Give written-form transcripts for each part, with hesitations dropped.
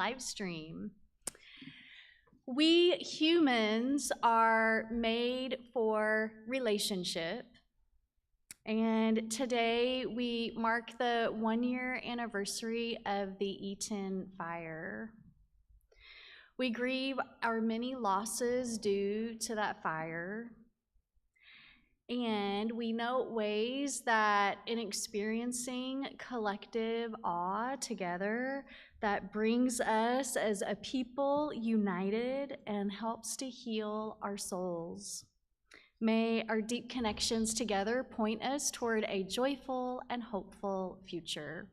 live stream. We humans are made for relationship, and today we mark the 1-year anniversary of the Eaton fire. We grieve our many losses due to that fire. And we note ways that in experiencing collective awe together, that brings us as a people united and helps to heal our souls. May our deep connections together point us toward a joyful and hopeful future.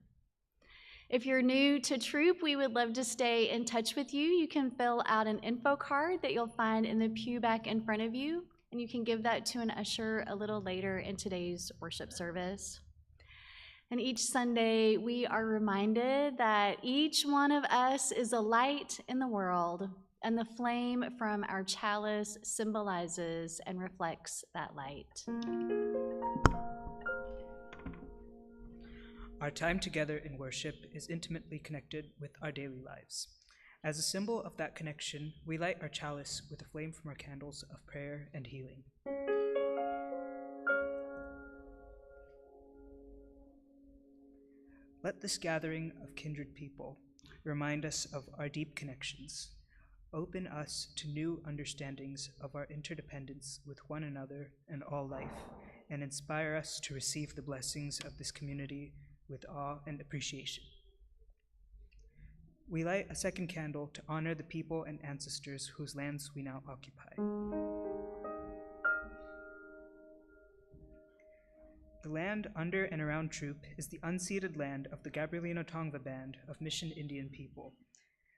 If you're new to Throop, we would love to stay in touch with you. You can fill out an info card that you'll find in the pew back in front of you, and you can give that to an usher a little later in today's worship service. And each Sunday, we are reminded that each one of us is a light in the world, and the flame from our chalice symbolizes and reflects that light. Our time together in worship is intimately connected with our daily lives. As a symbol of that connection, we light our chalice with a flame from our candles of prayer and healing. Let this gathering of kindred people remind us of our deep connections, open us to new understandings of our interdependence with one another and all life, and inspire us to receive the blessings of this community with awe and appreciation. We light a second candle to honor the people and ancestors whose lands we now occupy. The land under and around Throop is the unceded land of the Gabrielino Tongva Band of Mission Indian people.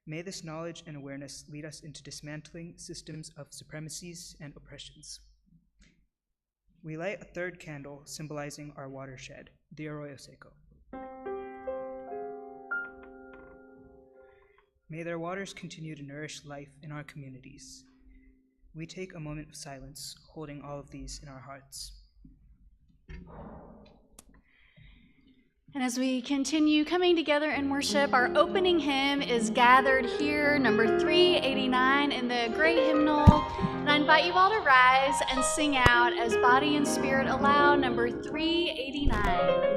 May this knowledge and awareness lead us into dismantling systems of supremacies and oppressions. We light a third candle symbolizing our watershed, the Arroyo Seco. May their waters continue to nourish life in our communities. We take a moment of silence, holding all of these in our hearts. And as we continue coming together in worship, our opening hymn is Gathered Here, number 389 in the gray hymnal. And I invite you all to rise and sing out as body and spirit allow, number 389.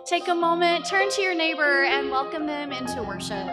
Take a moment, turn to your neighbor, and welcome them into worship.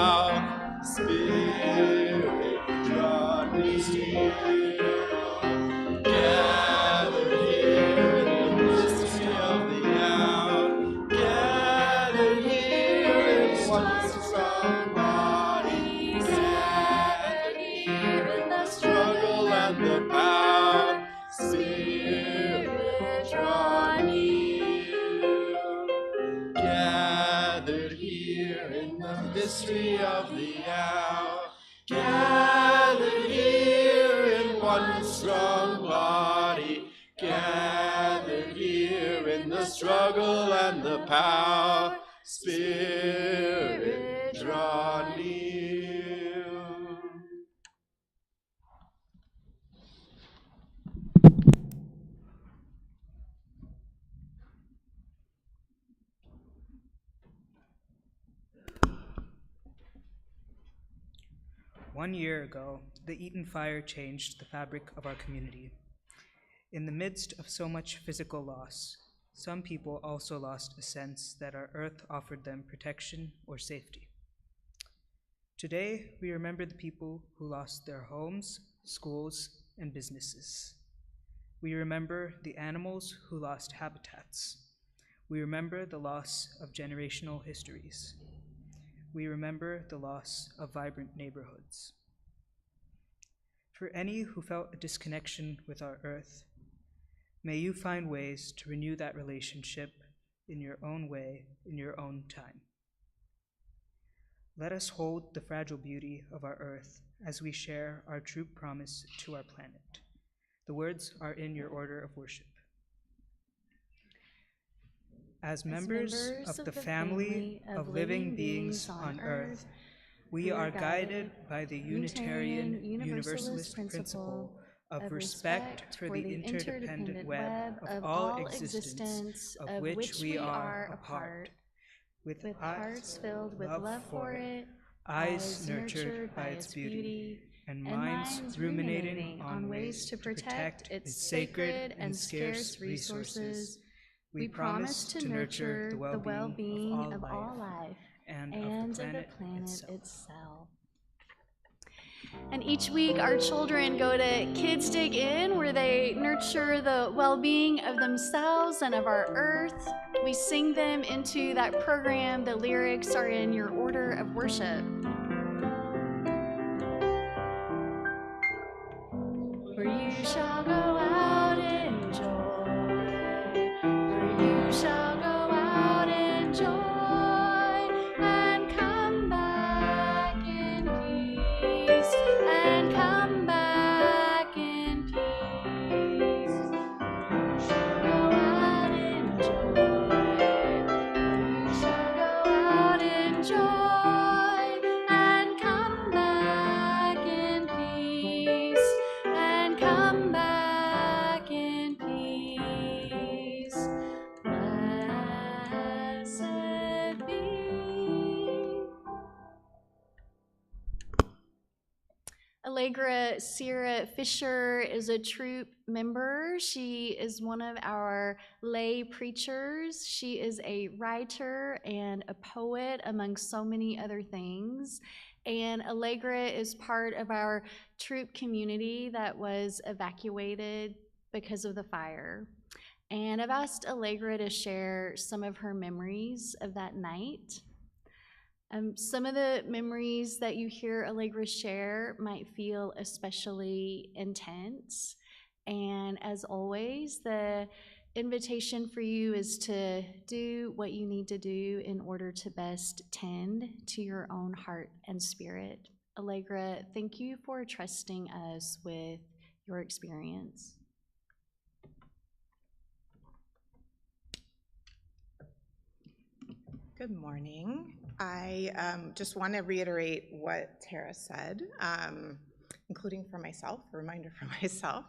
bow. Spirit, draw near. Gathered here in the mystery of the hour. Gathered here in one strong body. Gathered here in the struggle and the power. Spirit, draw near. Gathered here in the mystery of the hour. Gathered here in one strong body. Gathered here in the struggle and the power. Spirit, draw near. One year ago, the Eaton fire changed the fabric of our community. In the midst of so much physical loss, some people also lost a sense that our earth offered them protection or safety. Today, we remember the people who lost their homes, schools, and businesses. We remember the animals who lost habitats. We remember the loss of generational histories. We remember the loss of vibrant neighborhoods. For any who felt a disconnection with our earth, may you find ways to renew that relationship in your own way, in your own time. Let us hold the fragile beauty of our earth as we share our true promise to our planet. The words are in your order of worship. As members of the family of living beings on earth, we are guided by the Unitarian Universalist principle of respect for the interdependent web of all existence of which we are a part, with hearts filled with love for it, eyes nurtured by its beauty, and minds ruminating on ways to protect its sacred and scarce resources. We promise to nurture the well-being of all life and of the planet itself. And each week, our children go to Kids Dig In, where they nurture the well-being of themselves and of our earth. We sing them into that program. The lyrics are in your order of worship. For you shall go out in joy, for you shall go out in joy, and come back in peace, and come back in peace. You shall go out in joy, you shall go out in joy, and come back in peace, and come back in peace. Blessed be. Allegra Sierra Fisher is a Throop member. She is one of our lay preachers. She is a writer and a poet, among so many other things. And Allegra is part of our Throop community that was evacuated because of the fire. And I've asked Allegra to share some of her memories of that night. Some of the memories that you hear Allegra share might feel especially intense. And as always, the invitation for you is to do what you need to do in order to best tend to your own heart and spirit. Allegra, thank you for trusting us with your experience. Good morning. I just want to reiterate what Tara said, including for myself, a reminder for myself.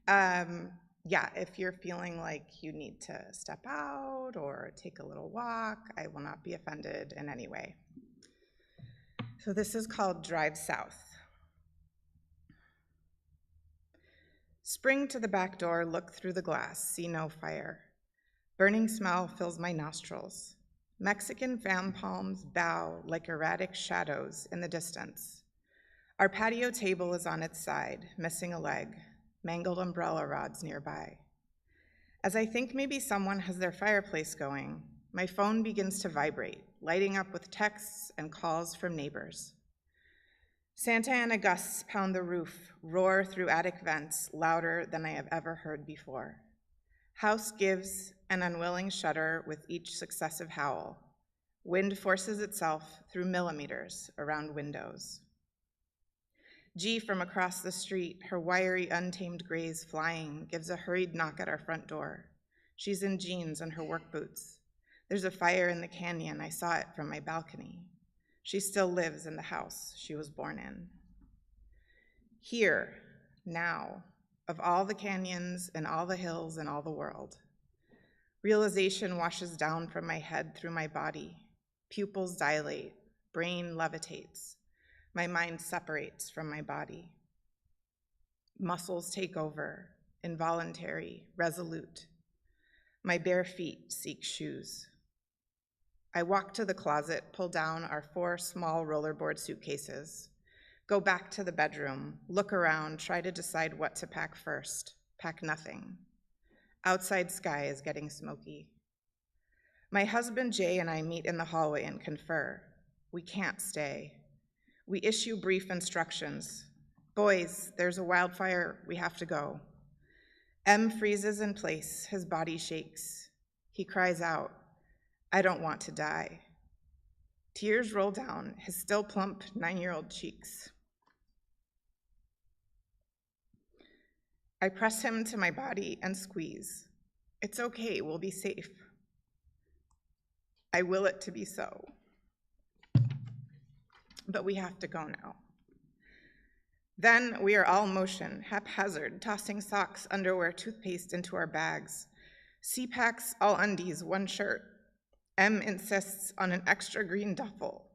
Yeah, if you're feeling like you need to step out or take a little walk, I will not be offended in any way. So this is called Drive South. Spring to the back door, look through the glass, see no fire. Burning smell fills my nostrils. Mexican fan palms bow like erratic shadows in the distance. Our patio table is on its side, missing a leg, mangled umbrella rods nearby. As I think maybe someone has their fireplace going, my phone begins to vibrate, lighting up with texts and calls from neighbors. Santa Ana gusts pound the roof, roar through attic vents, louder than I have ever heard before. House gives an unwilling shudder with each successive howl. Wind forces itself through millimeters around windows. G from across the street, her wiry, untamed grays flying, gives a hurried knock at our front door. She's in jeans and her work boots. There's a fire in the canyon. I saw it from my balcony. She still lives in the house she was born in. Here, now, of all the canyons and all the hills and all the world, realization washes down from my head through my body. Pupils dilate, brain levitates. My mind separates from my body. Muscles take over, involuntary, resolute. My bare feet seek shoes. I walk to the closet, pull down our 4 small rollerboard suitcases, go back to the bedroom, look around, try to decide what to pack first. Pack nothing. Outside sky is getting smoky. My husband Jay and I meet in the hallway and confer. We can't stay. We issue brief instructions. Boys, there's a wildfire, we have to go. M freezes in place, his body shakes. He cries out, I don't want to die. Tears roll down his still plump 9-year-old cheeks. I press him to my body and squeeze. It's okay, we'll be safe. I will it to be so. But we have to go now. Then we are all motion, haphazard, tossing socks, underwear, toothpaste into our bags. C-packs, all undies, 1 shirt. M insists on an extra green duffel.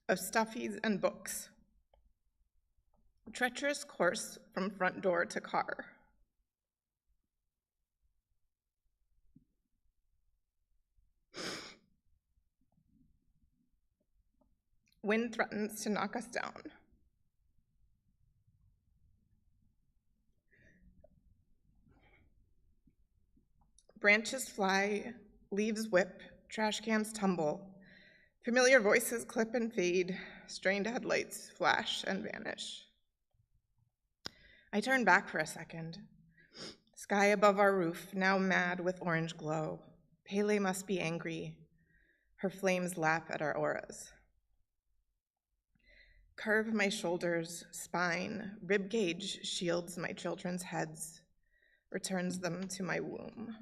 Of stuffies and books. Treacherous course from front door to car. Wind threatens to knock us down. Branches fly, leaves whip, trash cans tumble. Familiar voices clip and fade, strained headlights flash and vanish. I turn back for a second. Sky above our roof, now mad with orange glow. Pele must be angry. Her flames lap at our auras. Curve my shoulders, spine, rib cage shields my children's heads, returns them to my womb.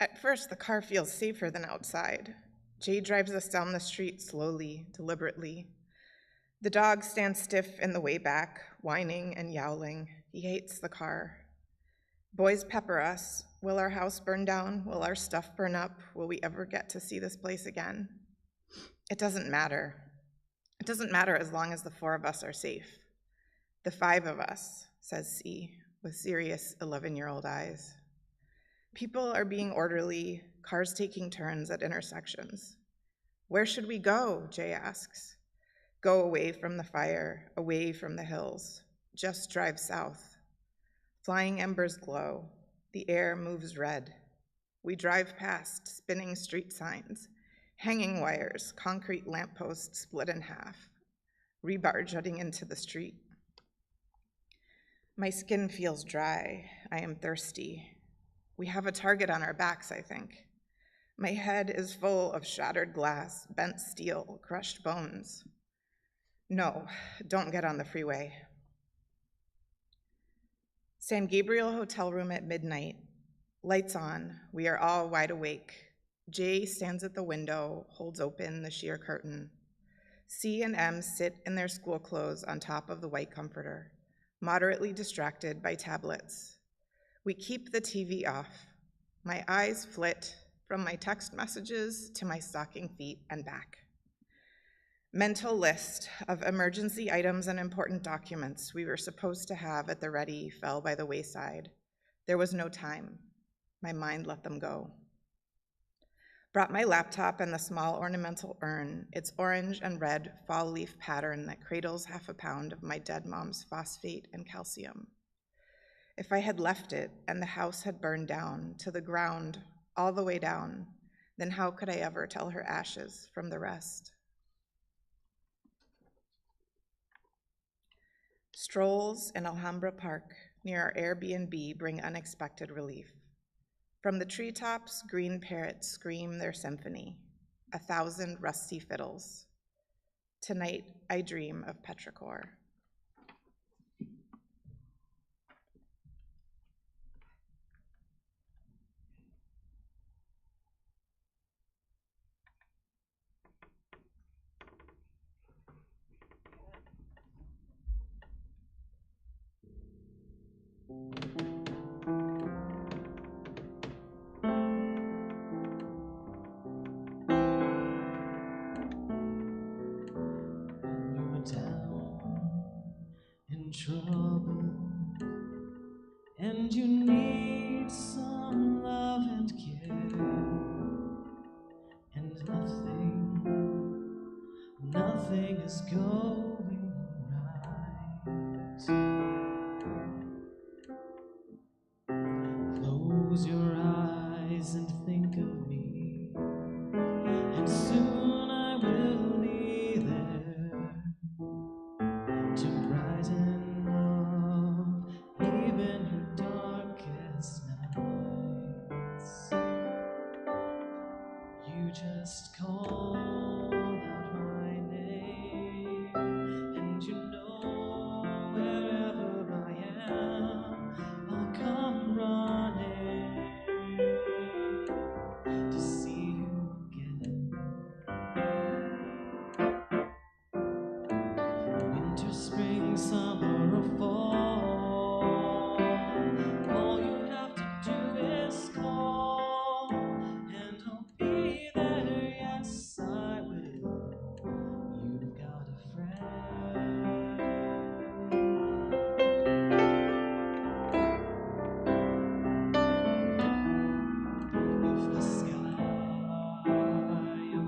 At first, the car feels safer than outside. Jay drives us down the street slowly, deliberately. The dog stands stiff in the way back, whining and yowling. He hates the car. Boys pepper us. Will our house burn down? Will our stuff burn up? Will we ever get to see this place again? It doesn't matter. It doesn't matter as long as the 4 of us are safe. The 5 of us, says C, with serious 11-year-old eyes. People are being orderly, cars taking turns at intersections. Where should we go, Jay asks. Go away from the fire, away from the hills. Just drive south. Flying embers glow. The air moves red. We drive past spinning street signs, hanging wires, concrete lampposts split in half, rebar jutting into the street. My skin feels dry. I am thirsty. We have a target on our backs, I think. My head is full of shattered glass, bent steel, crushed bones. No, don't get on the freeway. San Gabriel hotel room at midnight. Lights on. We are all wide awake. Jay stands at the window, holds open the sheer curtain. C and M sit in their school clothes on top of the white comforter, moderately distracted by tablets. We keep the TV off. My eyes flit from my text messages to my stocking feet and back. Mental list of emergency items and important documents we were supposed to have at the ready fell by the wayside. There was no time. My mind let them go. Brought my laptop and the small ornamental urn, its orange and red fall leaf pattern that cradles half a pound of my dead mom's phosphate and calcium. If I had left it and the house had burned down to the ground all the way down, then how could I ever tell her ashes from the rest? Strolls in Alhambra Park near our Airbnb bring unexpected relief. From the treetops, green parrots scream their symphony, 1,000 rusty fiddles. Tonight, I dream of petrichor. Trouble, and you need some love and care, and nothing is going right. Close your eyes and think of me, and soon I will be there to brighten up even your darkest nights. You just call out my name, and you know wherever I am, I'll come running to see you again. Winter, spring, summer, or fall, all you have to do is call, and I'll be there, yes I will. You've got a friend. If the sky above you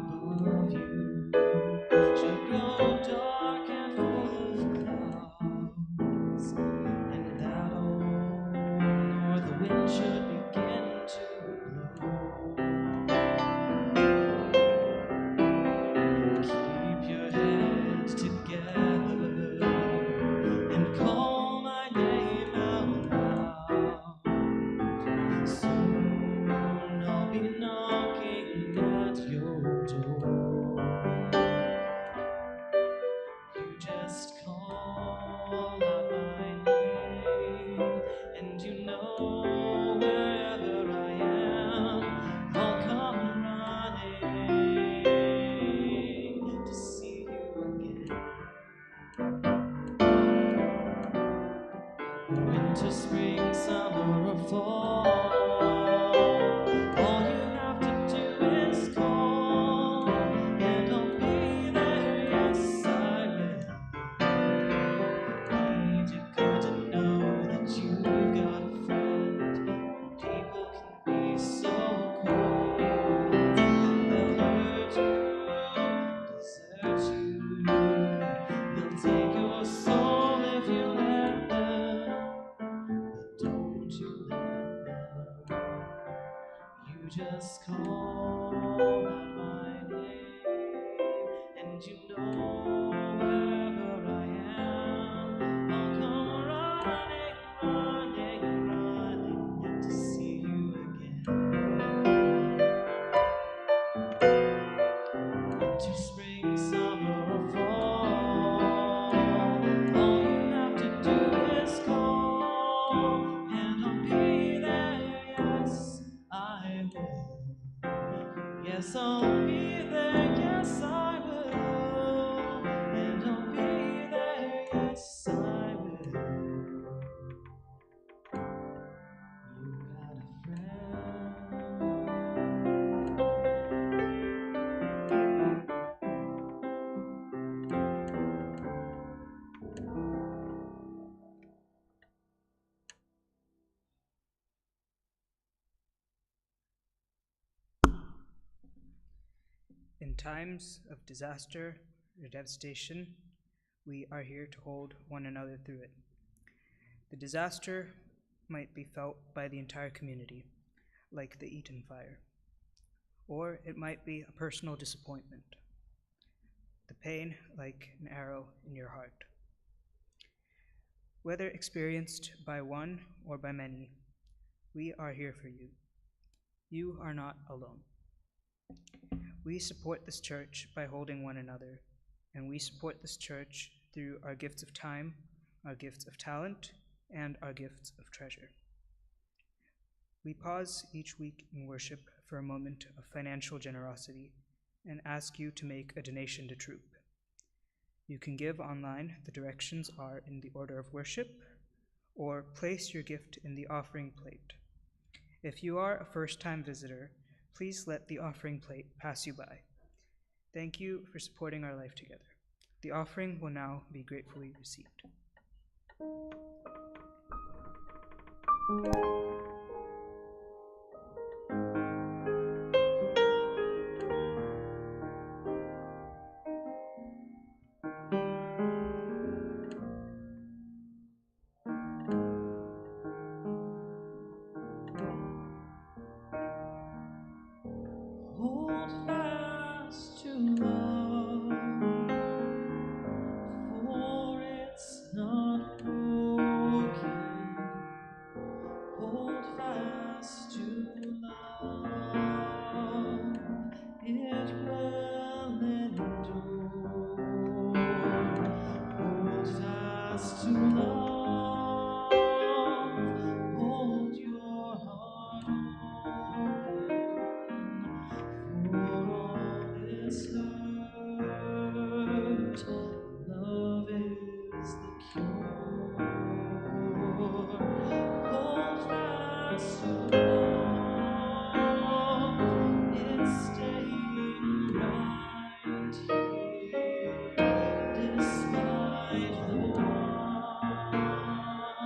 should go dark and full of clouds, and that old north wind should begin to blow, keep your head together and call my name out loud. Soon I'll be knocking at your door. You just call out my name, and you know wherever I am, I'll come running to see you again. Winter, spring, summer, or fall, all you have to do is call, and I'll be there, yes I will. Ain't it good to know that you've got a friend? When people can be so cold, they'll hurt you, desert you, they'll take your soul if you let them. But don't you let them. You just call out my name, and you know wherever I am, I'll come running to see you again. Winter, spring, summer, or fall, all you have to do is call, and I'll be there, yes I will. Yes, I'll be there, yes I will. And I'll be there, yes I will. You got a friend. In times of disaster or devastation, we are here to hold one another through it. The disaster might be felt by the entire community, like the Eaton fire, or it might be a personal disappointment, the pain like an arrow in your heart. Whether experienced by one or by many, we are here for you. You are not alone. We support this church by holding one another, and we support this church through our gifts of time, our gifts of talent, and our gifts of treasure. We pause each week in worship for a moment of financial generosity and ask you to make a donation to Throop. You can give online. The directions are in the order of worship, or place your gift in the offering plate. If you are a first-time visitor, please let the offering plate pass you by. Thank you for supporting our life together. The offering will now be gratefully received. Hold fast to love, for it's not broken. Hold fast to love, it will endure. Hold fast to love, hold your heart open for all this hurt. Love is the cure. Hold fast to love, it's staying right here, despite the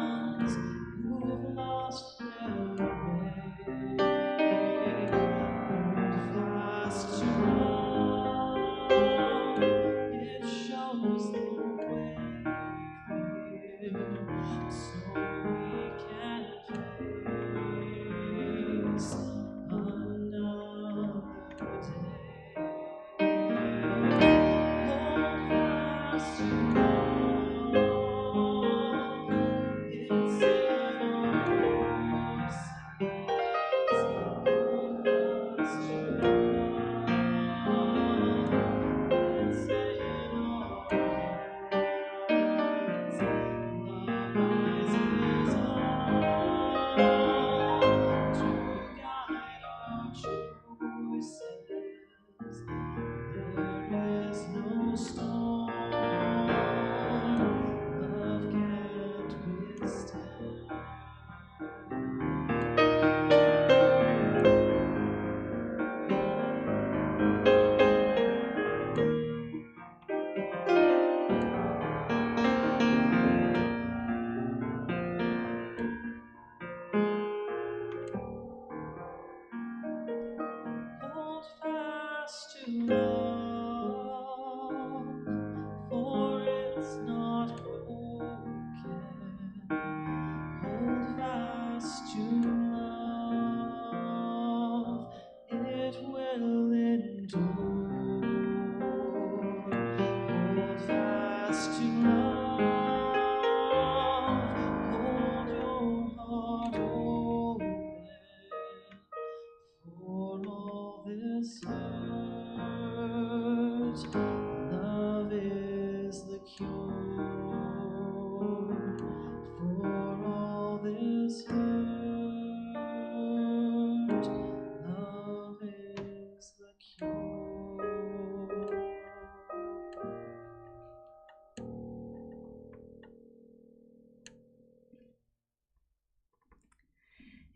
ones who've lost their way. Hold fast to love, it shows the way clear, so we can face another day. Hold fast to love, it's in our voices. Hold fast to love, it's in our hearts. Love rises up to guide our choices. There is no storm love can't withstand. Hold fast to love, for it's not broken. Hold fast to love, it will endure. Hold fast to love, hold your heart open for all this hurt. Love is the cure for all this hurt. Love is the cure.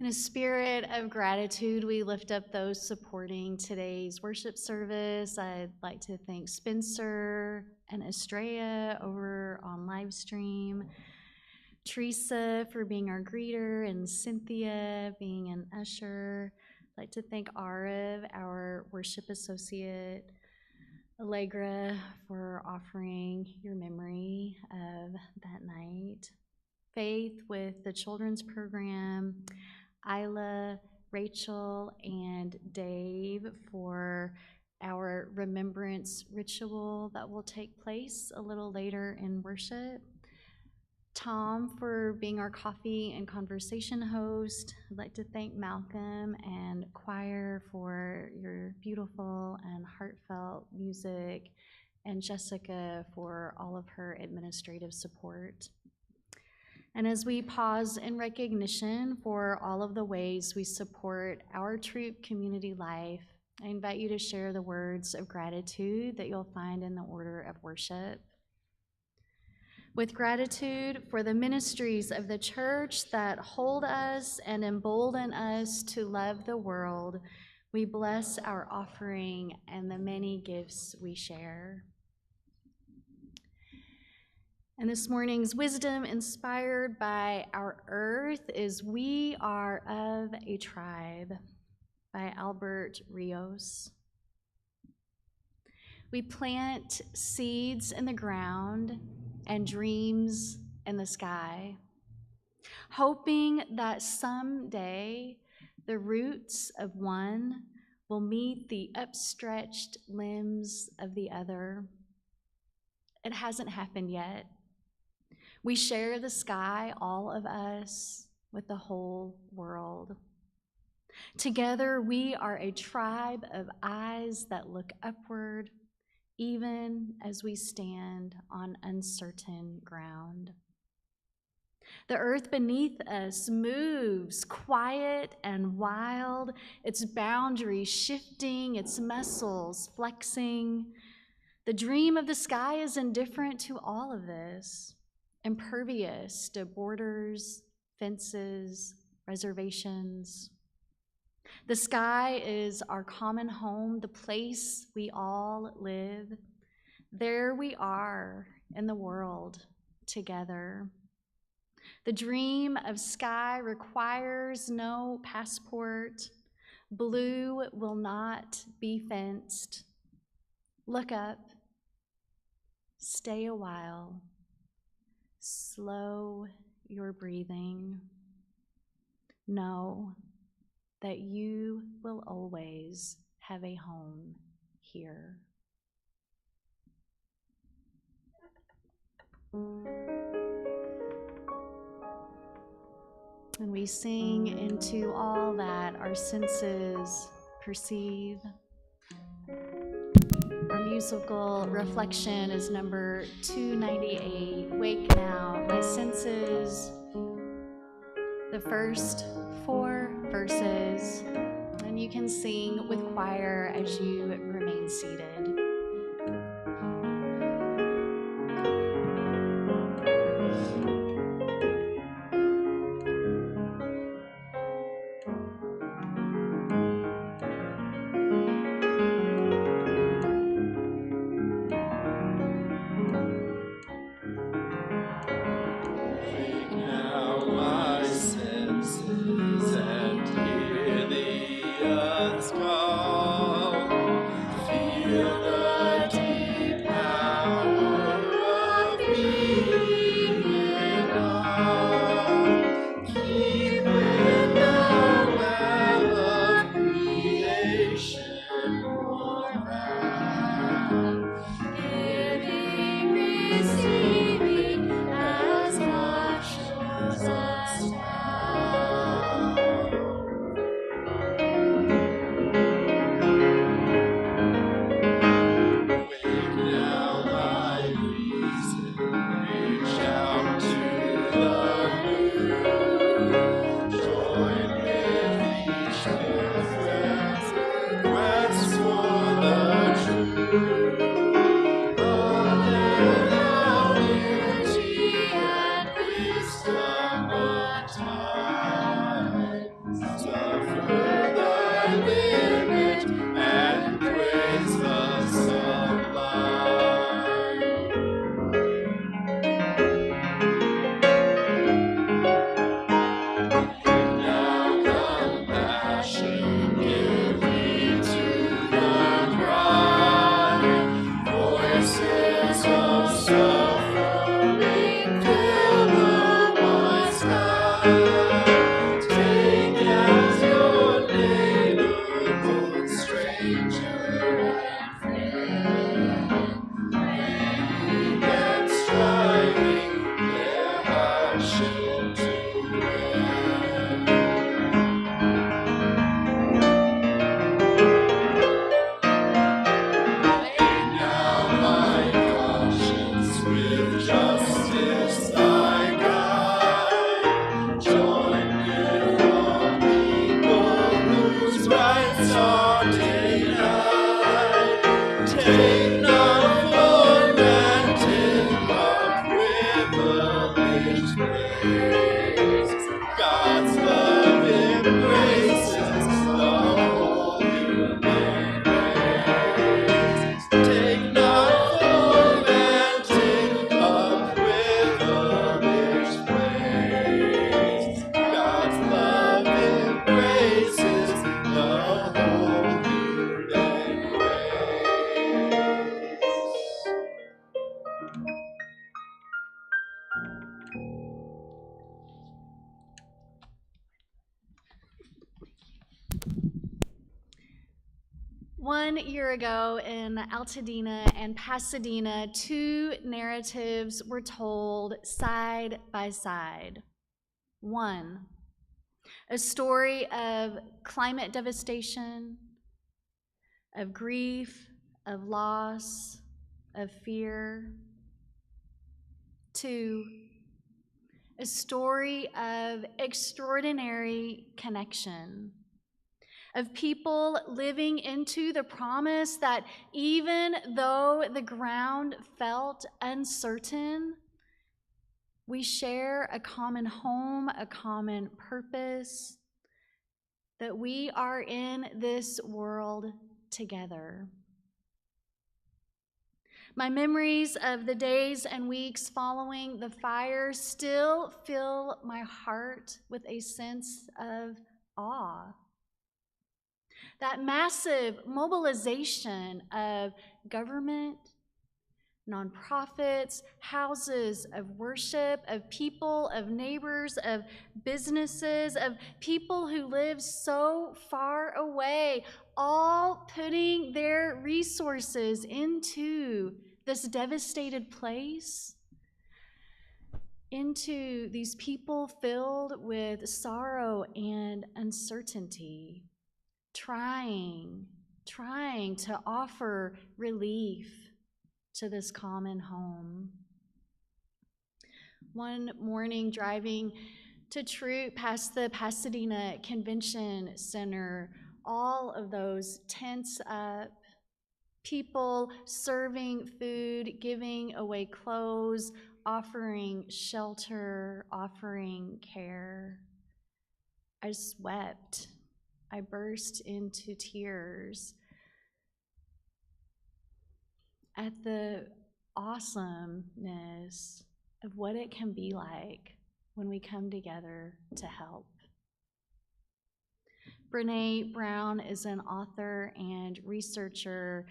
In a spirit of gratitude, we lift up those supporting today's worship service. I'd like to thank Spencer and Estrella over on live stream, Teresa for being our greeter, and Cynthia being an usher. I'd like to thank Arav, our worship associate, Allegra for offering your memory of that night. Faith with the children's program, Isla, Rachel, and Dave for our remembrance ritual that will take place a little later in worship. Tom for being our coffee and conversation host. I'd like to thank Malcolm and choir for your beautiful and heartfelt music, and Jessica for all of her administrative support. And as we pause in recognition for all of the ways we support our Throop community life, I invite you to share the words of gratitude that you'll find in the order of worship. With gratitude for the ministries of the church that hold us and embolden us to love the world, we bless our offering and the many gifts we share. And this morning's wisdom inspired by our earth is "We Are of a Tribe" by Albert Rios. We plant seeds in the ground and dreams in the sky, hoping that someday the roots of one will meet the upstretched limbs of the other. It hasn't happened yet. We share the sky, all of us, with the whole world. Together, we are a tribe of eyes that look upward, even as we stand on uncertain ground. The earth beneath us moves, quiet and wild, its boundaries shifting, its muscles flexing. The dream of the sky is indifferent to all of this, impervious to borders, fences, reservations. The sky is our common home, the place we all live. There we are in the world together. The dream of sky requires no passport. Blue will not be fenced. Look up. Stay a while. Slow your breathing. Know that you will always have a home here. And we sing into all that our senses perceive. Our musical reflection is number 298, Wake Now, My Senses. The first 4 verses, and you can sing with choir as you remain seated. Wake now, my senses, and hear the earth's call. Feel the deep power of being in all. Keep with the well of creation your vow. Giving, receiving, as God shows us how. Wake now, my reason, reach out to the moon. Join with each pilgrim's quest. day and night. Take not for granted our privileged place. God's love embraces the whole human race. Take not for granted our privileged place. God's love embraces the whole human race. One year ago in Altadena and Pasadena, two narratives were told side by side. One, a story of climate devastation, of grief, of loss, of fear. Two, a story of extraordinary connection, of people living into the promise that even though the ground felt uncertain, we share a common home, a common purpose, that we are in this world together. My memories of the days and weeks following the fire still fill my heart with a sense of awe. That massive mobilization of government, nonprofits, houses of worship, of people, of neighbors, of businesses, of people who live so far away, all putting their resources into this devastated place, into these people filled with sorrow and uncertainty, trying to offer relief to this common home. One morning, driving to Throop past the Pasadena Convention Center, all of those tents up, people serving food, giving away clothes, offering shelter, offering care. I just wept. I burst into tears at the awesomeness of what it can be like when we come together to help. Brene Brown is an author and researcher,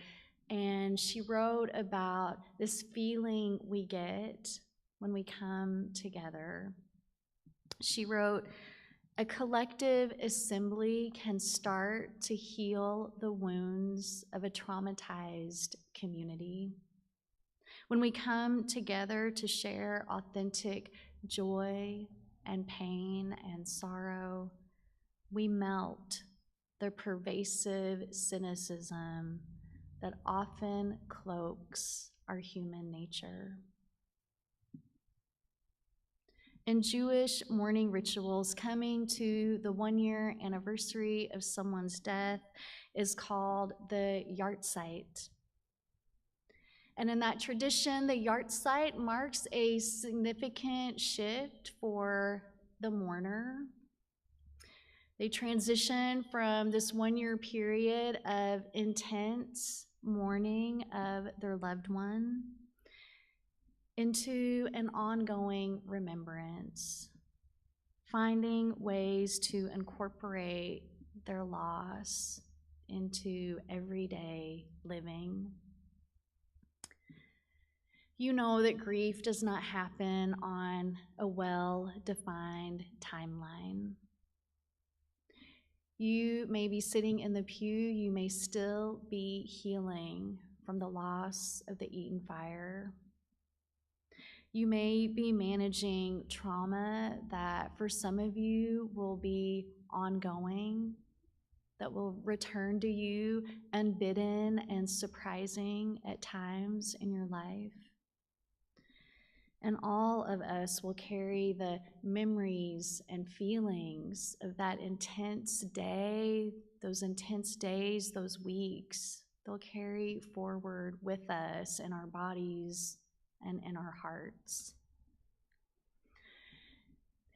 and she wrote about this feeling we get when we come together. She wrote, "A collective assembly can start to heal the wounds of a traumatized community. When we come together to share authentic joy and pain and sorrow, we melt the pervasive cynicism that often cloaks our human nature." In Jewish mourning rituals, coming to the 1-year anniversary of someone's death is called the yahrzeit. And in that tradition, the yahrzeit marks a significant shift for the mourner. They transition from this 1-year period of intense mourning of their loved one into an ongoing remembrance, finding ways to incorporate their loss into everyday living. You know that grief does not happen on a well-defined timeline. You may be sitting in the pew, you may still be healing from the loss of the Eaton fire. You may be managing trauma that for some of you will be ongoing, that will return to you unbidden and surprising at times in your life. And all of us will carry the memories and feelings of that intense day, those intense days, those weeks, they'll carry forward with us in our bodies and in our hearts.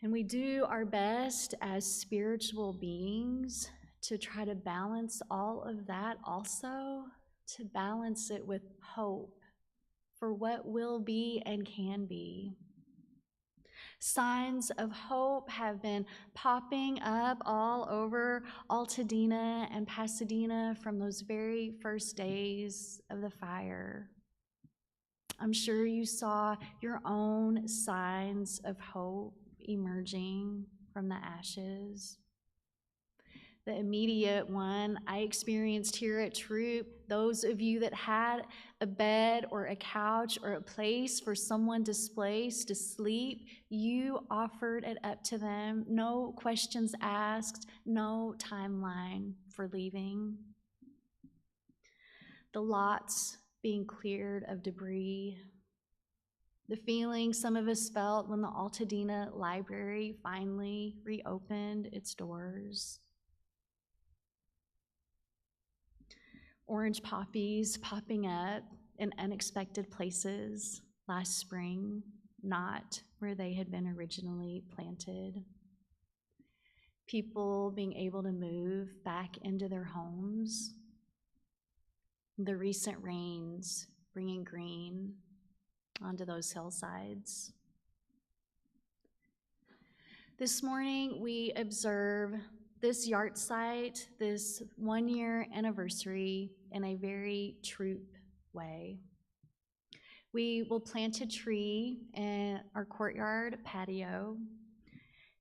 And we do our best as spiritual beings to try to balance all of that also, to balance it with hope for what will be and can be. Signs of hope have been popping up all over Pasadena and Pasadena from those very first days of the fire. I'm sure you saw your own signs of hope emerging from the ashes. The immediate one I experienced here at Throop, those of you that had a bed or a couch or a place for someone displaced to sleep, you offered it up to them. No questions asked, no timeline for leaving. The lots being cleared of debris. The feeling some of us felt when the Pasadena Library finally reopened its doors. Orange poppies popping up in unexpected places last spring, not where they had been originally planted. People being able to move back into their homes. The recent rains bringing green onto those hillsides. This morning we observe this yard site, this 1-year anniversary, in a very Throop way. We will plant a tree in our courtyard patio.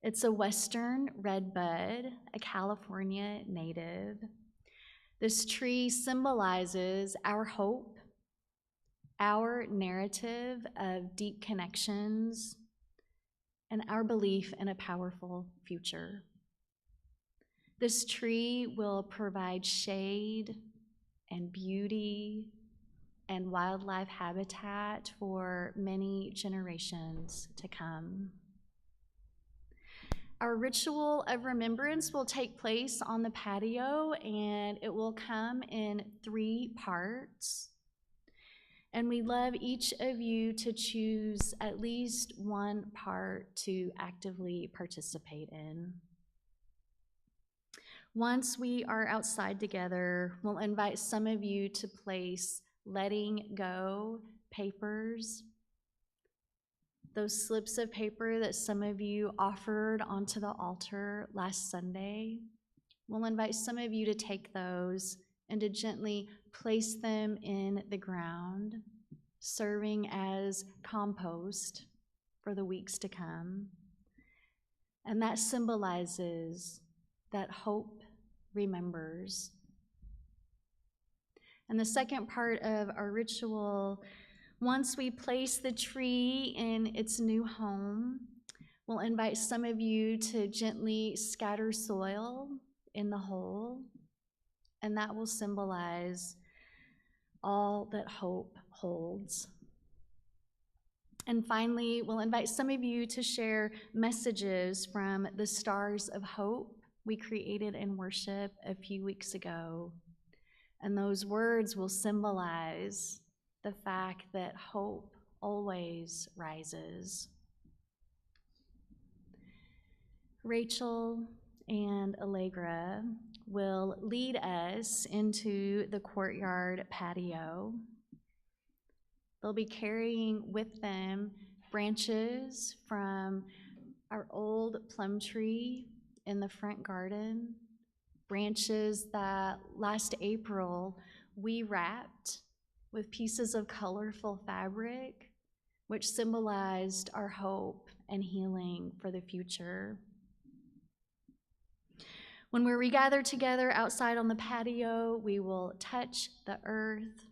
It's a Western redbud, a California native. This tree symbolizes our hope, our narrative of deep connections, and our belief in a powerful future. This tree will provide shade and beauty and wildlife habitat for many generations to come. Our ritual of remembrance will take place on the patio, and it will come in 3 parts. And we love each of you to choose at least one part to actively participate in. Once we are outside together, we'll invite some of you to place letting go papers, those slips of paper that some of you offered onto the altar last Sunday. We'll invite some of you to take those and to gently place them in the ground, serving as compost for the weeks to come. And that symbolizes that hope remembers. And the second part of our ritual, once we place the tree in its new home, we'll invite some of you to gently scatter soil in the hole, and that will symbolize all that hope holds. And finally, we'll invite some of you to share messages from the Stars of Hope we created in worship a few weeks ago. And those words will symbolize the fact that hope always rises. Rachel and Allegra will lead us into the courtyard patio. They'll be carrying with them branches from our old plum tree in the front garden, branches that last April we wrapped with pieces of colorful fabric, which symbolized our hope and healing for the future. When we regather together outside on the patio, we will touch the earth,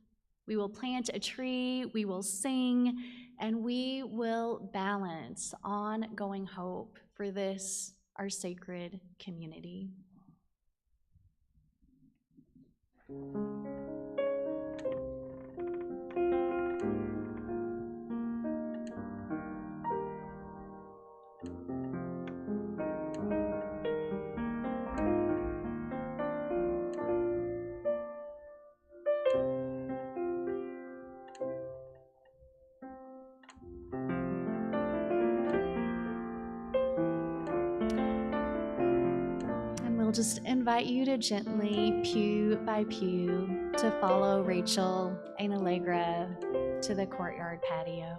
we will plant a tree, we will sing, and we will balance ongoing hope for this, our sacred community. we'll just invite you to gently, pew by pew, to follow Rachel and Allegra to the courtyard patio.